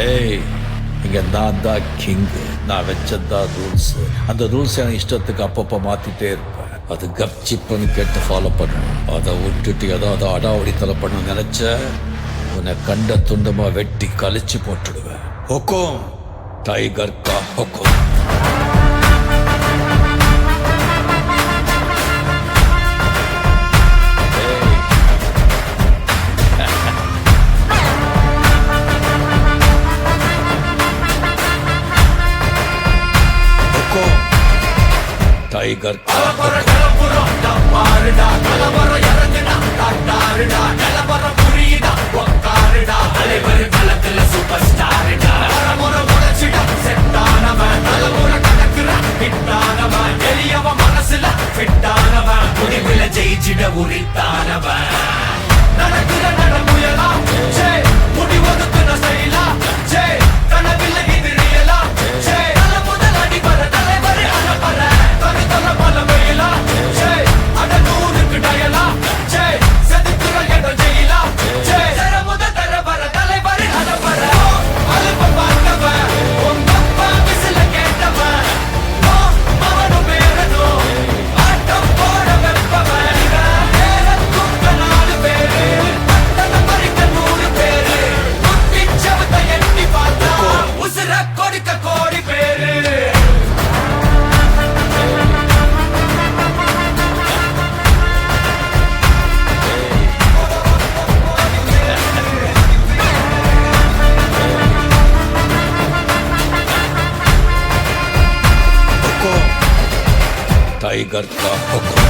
ஏய், இங்க நான் தான் கிங். நான் வச்சதான் ரூல்ஸ். அந்த ரூல்ஸ் எனக்கு இஷ்டத்துக்கு அப்பப்போ மாத்திட்டே இருப்பேன். அது கப்சிப்புன்னு கேட்டு ஃபாலோ பண்ணுவேன். அதை விட்டுட்டு ஏதாவது அடாவடித்தலை பண்ண நினைச்ச உன்னை கண்ட துண்டமா வெட்டி கழிச்சு போட்டுடுவேன். ஹொக்கோம், டைகர் கா ஹொக்கோம். டைகர் மனசுல ஃபிட்டானவன், முடிவுல ஜெயிச்சிட உரித்தானவன். நடக்கிற நடமுயலா முடிவதுக்கு நசைலா கனவில்ல இது ரியலா தல முதல் அடிபர தலைவர் அனபர தனி தல பல வெயிலா அட நூறுக்கு டயலா செதுக்குற எட ஜெயிலா தர முதல் தரவர தலைவர் அனபர அலுப்ப பார்த்தவன் உங்கப்பா விசில கேட்டவன் மவனும் பேரனும் ஆட்டம் போட வெப்பவன் நேரத்தும் நாலு பேரு பட்டண பறிக்க 100 பேரு குட்டி செவத்த எட்டி பார்த்தா உசுர கொடுக்க கோடி பேரு. டைகர் கா ஹொக்கோம்.